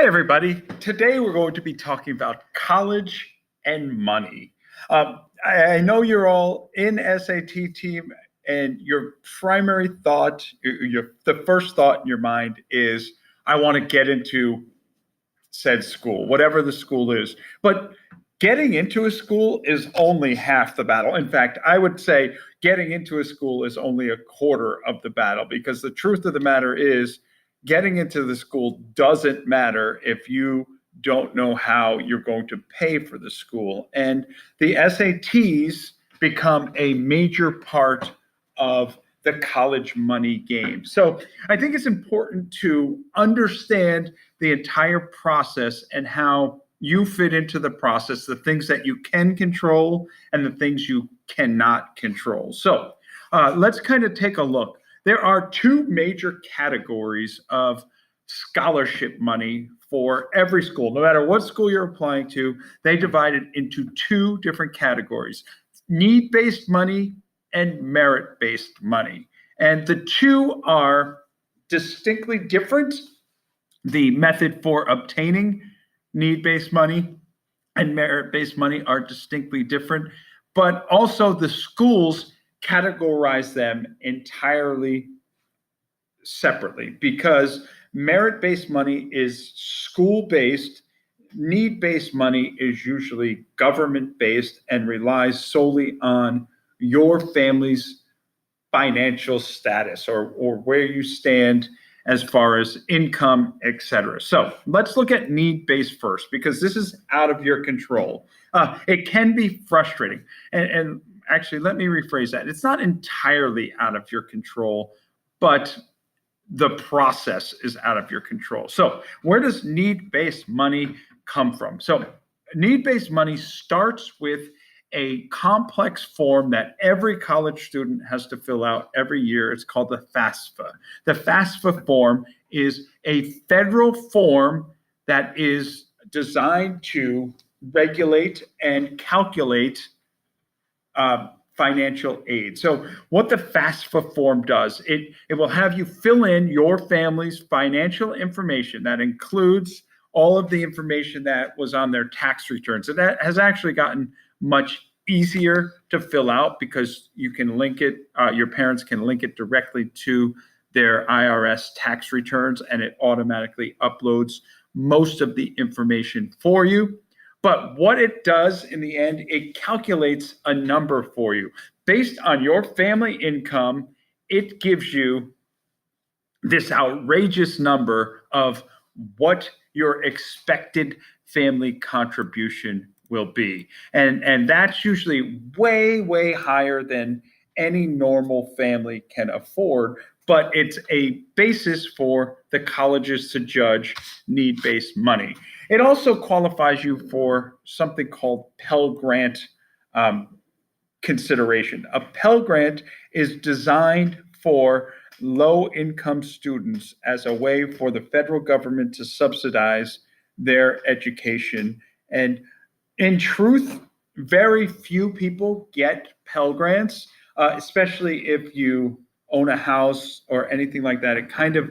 everybody. Today we're going to be talking about college and money. I know you're all in SAT team, and your primary thought, the first thought in your mind is, I want to get into said school, whatever the school is. But getting into a school is only half the battle. In fact, I would say getting into a school is only a quarter of the battle, because the truth of the matter is getting into the school doesn't matter if you don't know how you're going to pay for the school. And the SATs become a major part of the college money game. So I think it's important to understand the entire process and how you fit into the process, the things that you can control and the things you cannot control. So let's kind of take a look. There are two major categories of scholarship money for every school. No matter what school you're applying to, they divide it into two different categories: need-based money and merit-based money. And the two are distinctly different. The method for obtaining need-based money and merit-based money are distinctly different, but also the schools categorize them entirely separately, because merit-based money is school-based, need-based money is usually government-based and relies solely on your family's financial status or where you stand as far as income, etc. So let's look at need-based first, because this is out of your control. It can be frustrating. And actually, let me rephrase that. It's not entirely out of your control, but the process is out of your control. So where does need-based money come from? So need-based money starts with a complex form that every college student has to fill out every year. It's called the FAFSA. The FAFSA form is a federal form that is designed to regulate and calculate financial aid. So what the FAFSA form does, it will have you fill in your family's financial information. That includes all of the information that was on their tax returns. And that has actually gotten much easier to fill out, because you can link it, your parents can link it directly to their IRS tax returns, and it automatically uploads most of the information for you. But what it does in the end, it calculates a number for you. Based on your family income, it gives you this outrageous number of what your expected family contribution will be. And that's usually way, way higher than any normal family can afford. But it's a basis for the colleges to judge need-based money. It also qualifies you for something called Pell Grant consideration. A Pell Grant is designed for low-income students as a way for the federal government to subsidize their education. And in truth, very few people get Pell Grants, especially if you own a house or anything like that. It kind of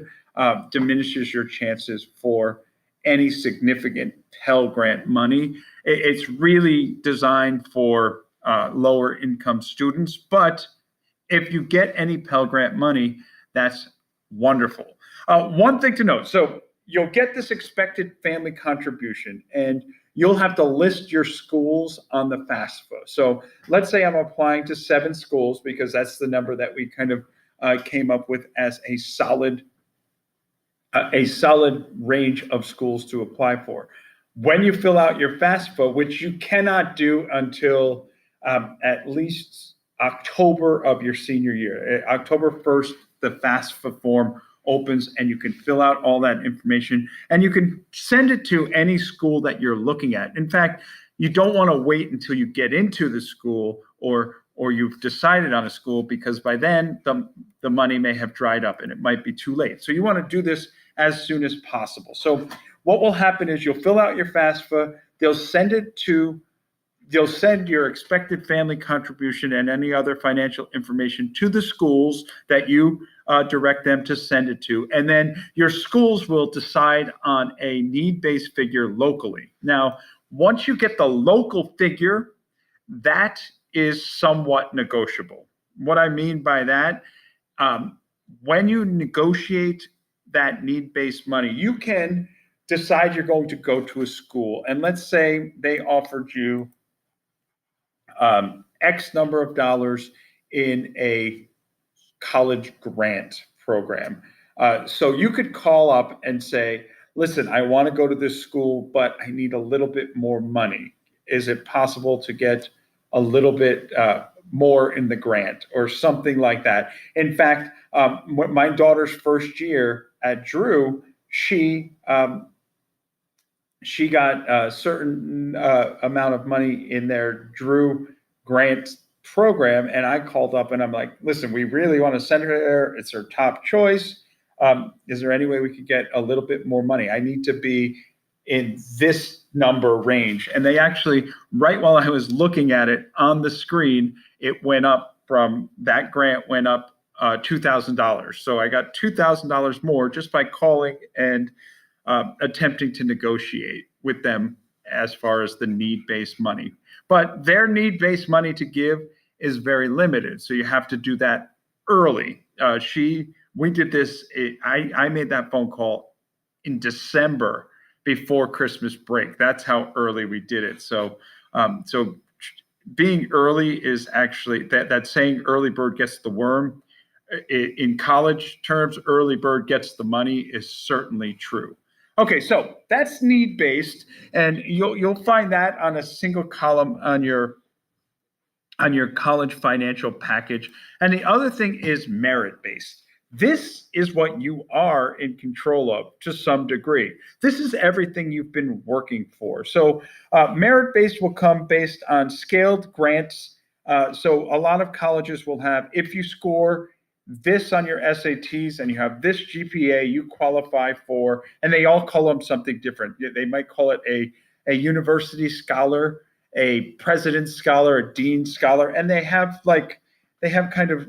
diminishes your chances for any significant Pell Grant money. It's really designed for lower income students, but if you get any Pell Grant money, that's wonderful. One thing to note, so you'll get this expected family contribution, and you'll have to list your schools on the FAFSA. So let's say I'm applying to 7 schools, because that's the number that we kind of came up with as a solid range of schools to apply for. When you fill out your FAFSA, which you cannot do until at least October of your senior year, October 1st, the FAFSA form opens, and you can fill out all that information, and you can send it to any school that you're looking at. In fact, you don't want to wait until you get into the school or you've decided on a school, because by then the money may have dried up and it might be too late. So you want to do this as soon as possible. So what will happen is you'll fill out your FAFSA, they'll send your expected family contribution and any other financial information to the schools that you direct them to send it to. And then your schools will decide on a need-based figure locally. Now, once you get the local figure, that is somewhat negotiable. What I mean by that, when you negotiate that need-based money, you can decide you're going to go to a school, and let's say they offered you X number of dollars in a college grant program. So you could call up and say, listen, I want to go to this school, but I need a little bit more money. Is it possible to get a little bit more in the grant or something like that? In fact, my daughter's first year at Drew, she got a certain amount of money in their Drew grant program, and I called up and I'm like, listen, we really want to send her there. It's her top choice. Is there any way we could get a little bit more money? I need to be in this number range. And they actually, right while I was looking at it on the screen, it went up from, that grant went up $2,000. So I got $2,000 more just by calling and attempting to negotiate with them as far as the need-based money. But their need-based money to give is very limited. So you have to do that early. We did this, I made that phone call in December before Christmas break. That's how early we did it. So being early is actually, that saying early bird gets the worm. In college terms, early bird gets the money is certainly true. Okay, so that's need-based, and you'll find that on a single column on your college financial package. And the other thing is merit-based. This is what you are in control of to some degree. This is everything you've been working for. So merit-based will come based on scaled grants. So a lot of colleges will have, if you score this on your SATs and you have this GPA, you qualify for, and they all call them something different. They might call it a university scholar, a president's scholar, a dean's scholar, and they have kind of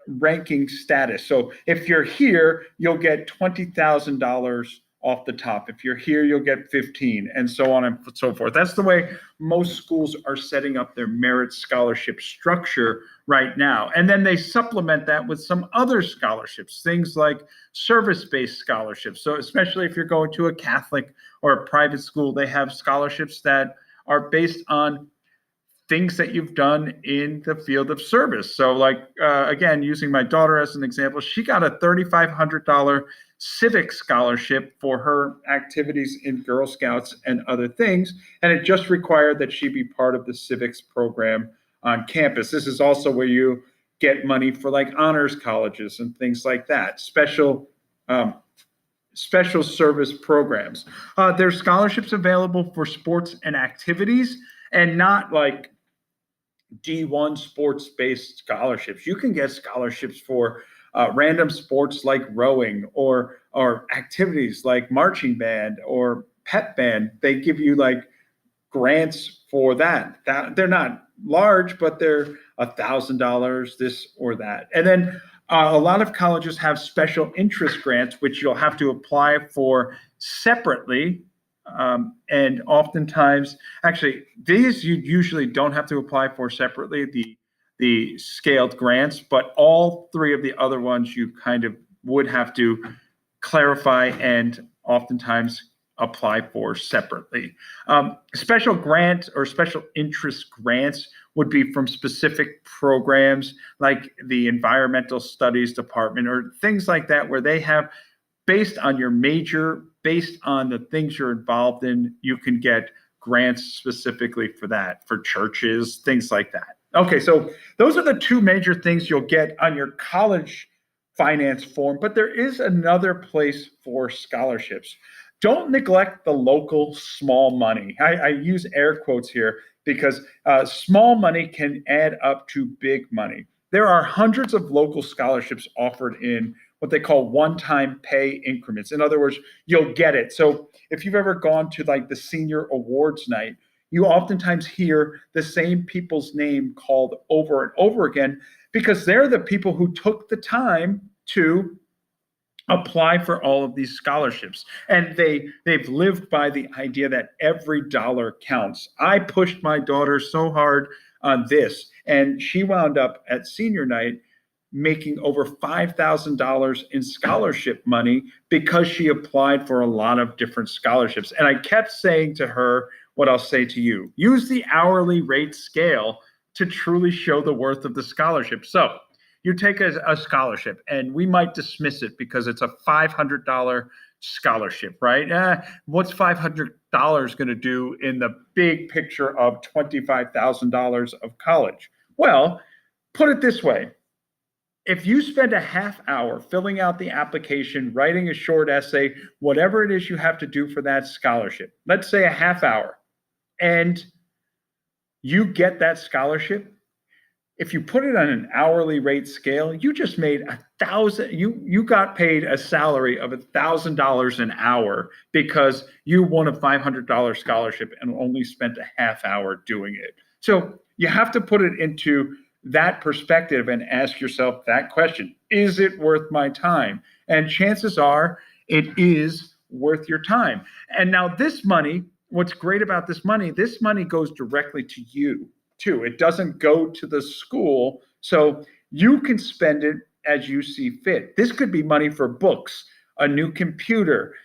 ranking status. So if you're here, you'll get $20,000 off the top. If you're here, you'll get 15, and so on and so forth. That's the way most schools are setting up their merit scholarship structure right now. And then they supplement that with some other scholarships, things like service-based scholarships. So especially if you're going to a Catholic or a private school, they have scholarships that are based on things that you've done in the field of service. So again, using my daughter as an example, she got a $3,500 civic scholarship for her activities in Girl Scouts and other things. And it just required that she be part of the civics program on campus. This is also where you get money for honors colleges and things like that, special service programs. There's scholarships available for sports and activities, and not like D1 sports-based scholarships. You can get scholarships for random sports like rowing or activities like marching band or pep band. They give you grants for that. They're not large, but they're $1,000, this or that. And then a lot of colleges have special interest grants, which you'll have to apply for separately. And oftentimes, actually, these you usually don't have to apply for separately, the scaled grants, but all three of the other ones you kind of would have to clarify and oftentimes apply for separately. Special grant or special interest grants would be from specific programs like the Environmental Studies Department or things like that, where they have, based on your major, based on the things you're involved in, you can get grants specifically for that, for churches, things like that. Okay, so those are the two major things you'll get on your college finance form, but there is another place for scholarships. Don't neglect the local small money. I use air quotes here because small money can add up to big money. There are hundreds of local scholarships offered in what they call one-time pay increments. In other words, you'll get it. So if you've ever gone to the senior awards night, you oftentimes hear the same people's name called over and over again because they're the people who took the time to apply for all of these scholarships, and they've lived by the idea that every dollar counts. I pushed my daughter so hard on this, and she wound up at senior night making over $5,000 in scholarship money because she applied for a lot of different scholarships. And I kept saying to her what I'll say to you: use the hourly rate scale to truly show the worth of the scholarship. So you take a scholarship, and we might dismiss it because it's a $500 scholarship, right? What's $500 going to do in the big picture of $25,000 of college? Well, put it this way. If you spend a half hour filling out the application, writing a short essay, whatever it is you have to do for that scholarship, let's say a half hour, and you get that scholarship, if you put it on an hourly rate scale, you just made you got paid a salary of $1,000 an hour because you won a $500 scholarship and only spent a half hour doing it. So you have to put it into that perspective and ask yourself that question: is it worth my time? And chances are it is worth your time. And now this money, what's great about this money goes directly to you too. It doesn't go to the school, so you can spend it as you see fit. This could be money for books, a new computer,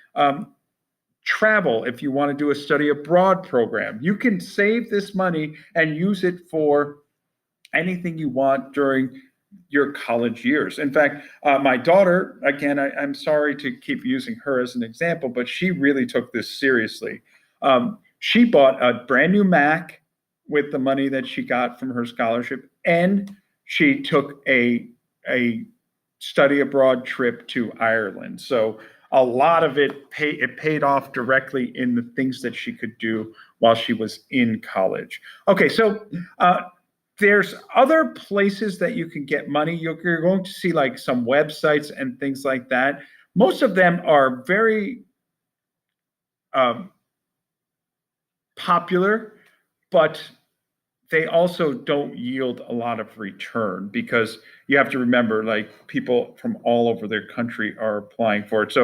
travel if you want to do a study abroad program. You can save this money and use it for anything you want during your college years. In fact, my daughter, again, I'm sorry to keep using her as an example, but she really took this seriously. She bought a brand new Mac with the money that she got from her scholarship, and she took a study abroad trip to Ireland. So a lot of it paid off directly in the things that she could do while she was in college. Okay, so there's other places that you can get money. You're going to see like some websites and things like that. Most of them are very popular, but they also don't yield a lot of return because you have to remember, like, people from all over their country are applying for it.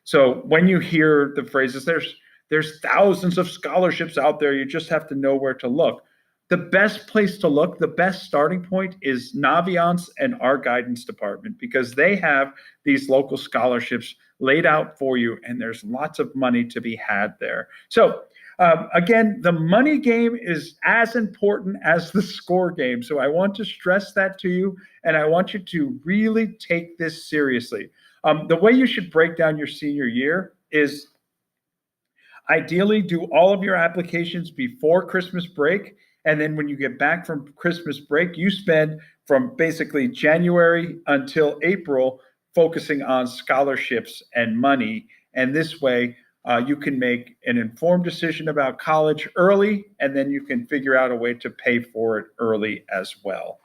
So when you hear the phrases, there's thousands of scholarships out there, you just have to know where to look. The best place to look, the best starting point is Naviance and our guidance department, because they have these local scholarships laid out for you, and there's lots of money to be had there. So again, the money game is as important as the score game. So I want to stress that to you, and I want you to really take this seriously. The way you should break down your senior year is ideally do all of your applications before Christmas break. And then when you get back from Christmas break, you spend from basically January until April focusing on scholarships and money. And this way, you can make an informed decision about college early, and then you can figure out a way to pay for it early as well.